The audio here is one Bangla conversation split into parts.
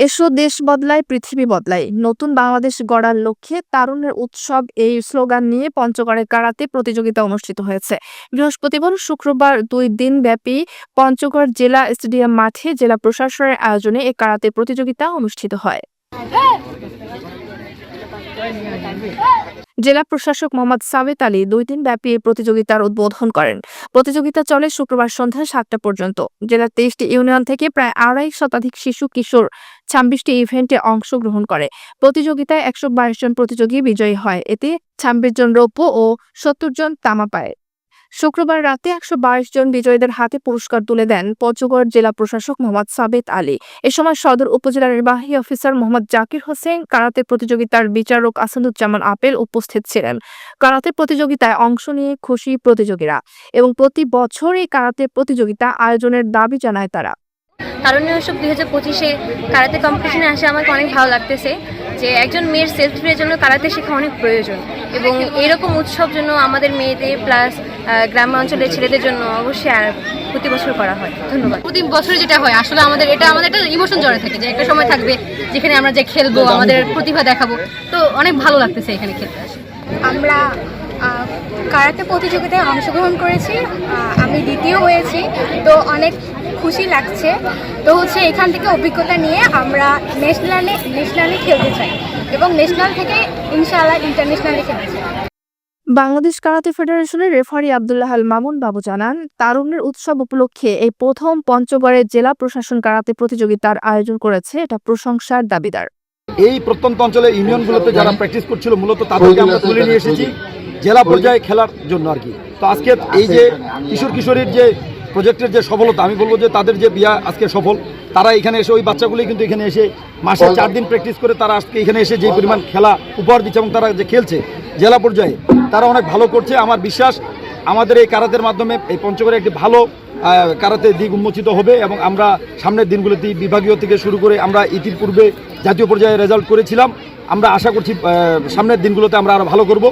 এসো দেশ বদলায় পৃথিবী বদলায়, নতুন বাংলাদেশ গড়ার লক্ষ্যে তারুণ্যের উৎসব এই স্লোগান নিয়ে পঞ্চগড়ে কারাতে প্রতিযোগিতা অনুষ্ঠিত হয়েছে। বৃহস্পতিবার শুক্রবার 2 দিন ব্যাপী পঞ্চগড় জেলা স্টেডিয়াম মাঠে জেলা প্রশাসনের আয়োজনে এই কারাতে প্রতিযোগিতা অনুষ্ঠিত হয়। জেলা প্রশাসক মোহাম্মদ সাবেত আলী 2 দিন ব্যাপী এই প্রতিযোগিতার উদ্বোধন করেন। প্রতিযোগিতা চলে শুক্রবার সন্ধ্যা 7টা পর্যন্ত। জেলার 23টি ইউনিয়ন থেকে প্রায় 2.5 শতাধিক শিশু কিশোর 26টি ইভেন্টে অংশগ্রহণ করে। প্রতিযোগিতায় 122 জন প্রতিযোগী বিজয়ী হয়। এতে 26 জন রৌপ্য ও 70 জন তামা পায়। শুক্রবার রাতে 122 জন বিজয়ীদের হাতে পুরস্কার তুলে দেন পঞ্চগড় জেলা প্রশাসক মোহাম্মদ সাবেত আলী। এ সময় সদর উপজেলা নির্বাহী অফিসার মোহাম্মদ জাকির হোসেন, কারাতে প্রতিযোগিতার বিচারক আসাদুজ্জামান আপেল উপস্থিত ছিলেন। কারাতে প্রতিযোগিতায় অংশ নিয়ে খুশি প্রতিযোগীরা এবং প্রতি বছর এই কারাতে প্রতিযোগিতা আয়োজনের দাবি জানায় তারা। তারুণ্য উৎসব 2025-এ কারাতে কম্পিটিশনে আসে আমাকে অনেক ভালো লাগতেছে যে একজন মেয়ের সেলফ ডিফেন্সের জন্য কারাতে শেখা অনেক প্রয়োজন এবং এরকম উৎসব জন্য আমাদের মেয়েদের প্লাস গ্রাম অঞ্চলের ছেলেদের জন্য অবশ্যই আর প্রতি বছর করা হয়। ধন্যবাদ। প্রতি বছর যেটা হয় আসলে আমাদের একটা ইমোশন জড়ে থাকে যে একটা সময় থাকবে যেখানে আমরা যে খেলবো, আমাদের প্রতিভা দেখাবো, তো অনেক ভালো লাগতেছে এখানে খেলতে। আমরা কারাতে প্রতিযোগিতায় অংশগ্রহণ করেছি, আমি দ্বিতীয় হয়েছি, তো অনেক খুশি লাগছে। তো এখান থেকে অভিজ্ঞতা নিয়ে আমরা ন্যাশনালে খেলতে চাই এবং ন্যাশনাল থেকে ইনশাআল্লাহ ইন্টারন্যাশনালে খেলতে চাই। বাংলাদেশ কারাতে ফেডারেশনের রেফারি আব্দুল্লাহ আল মামুন বাবু জানান, তারুণ্যের উৎসব উপলক্ষে এই প্রথম পঞ্চগড়ের জেলা প্রশাসন কারাতে প্রতিযোগিতার আয়োজন করেছে, এটা প্রশংসার দাবিদার। এই প্রত্যন্ত অঞ্চলের ইউনিয়নগুলোতে যারা প্র্যাকটিস করছিল মূলত তাদেরকে আমরা তুলে নিয়ে এসেছি জেলা পর্যায়ে খেলার জন্য আর কি। তো আজকে এই যে কিশোর কিশোরীর যে প্রজেক্টের যে সফলতা, আমি বলবো যে তাদের যে বিয়া আজকে সফল, তারা এখানে এসে ওই বাচ্চাগুলি কিন্তু এখানে এসে মাসে 4 দিন প্র্যাকটিস করে তারা আজকে এখানে এসে যে পরিমাণ খেলা উপহার দিচ্ছে এবং তারা যে খেলছে জেলা পর্যায়ে তারা অনেক ভালো করছে। আমার বিশ্বাস আমাদের এই কারাতের মাধ্যমে এই পঞ্চগড়ে একটি ভালো কারাতে দিক উন্মোচিত হবে এবং আমরা সামনের দিনগুলোতে বিভাগীয় থেকে শুরু করে আমরা ইতিপূর্বে জাতীয় পর্যায়ে রেজাল্ট করেছিলাম, আমরা আশা করছি সামনের দিনগুলোতে আমরা আরো ভালো করব।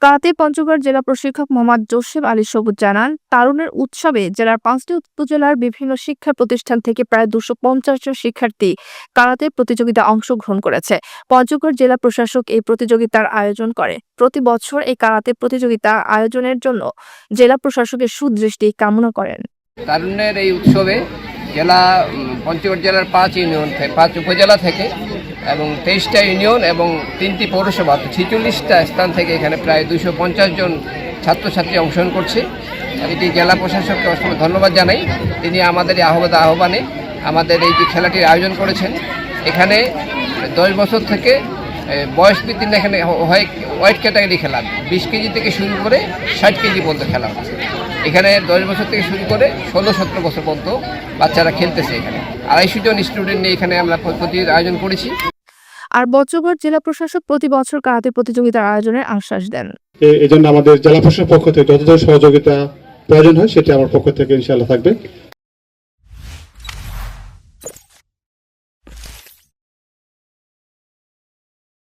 কারাতে পঞ্চগড় জেলা প্রশিক্ষক মোহাম্মদ জোসেফ আলী সবুজ জানান, তারুণের উৎসবে জেলার 5টি উপজেলার বিভিন্ন শিক্ষা প্রতিষ্ঠান থেকে প্রায় 250 জন শিক্ষার্থী কারাতে প্রতিযোগিতায় অংশগ্রহণ করেছে। পঞ্চগড় জেলা প্রশাসক এই প্রতিযোগিতার আয়োজন করে। প্রতি বছর এই কারাতে প্রতিযোগিতা আয়োজনের জন্য জেলা প্রশাসকের সুদৃষ্টি কামনা করেন। তারুণ্যের এই উৎসবে পঞ্চগড় জেলার 5 উপজেলা থেকে এবং 23টা ইউনিয়ন এবং 3টি পৌরসভা 46টা স্থান থেকে এখানে প্রায় 250 জন ছাত্রছাত্রী অংশগ্রহণ করছে। এটি জেলা প্রশাসককে অসংখ্য ধন্যবাদ জানাই, তিনি আমাদের এই আহ্বানে আমাদের এই যে খেলাটির আয়োজন করেছেন। এখানে 10 বছর থেকে বয়স ভিত্তিতে এখানে ওয়েট ক্যাটাগরি খেলা 20 কেজি থেকে শুরু করে 60 কেজি পর্যন্ত খেলা হচ্ছে। এখানে 10 বছর থেকে শুরু করে 16-17 বছর পর্যন্ত বাচ্চারা খেলতেছে। এখানে 250 জন স্টুডেন্ট নিয়ে এখানে আমরা প্রতিযোগিতার আয়োজন করেছি। আর পঞ্চগড় জেলা প্রশাসক প্রতি বছর কারাতে প্রতিযোগিতার আয়োজনের আশ্বাস দেন। এই জন্য আমাদের জেলা প্রশাসনের পক্ষ থেকে যতদূর সহযোগিতা প্রয়োজন হয় সেটা আমার পক্ষ থেকে ইনশাআল্লাহ থাকবে।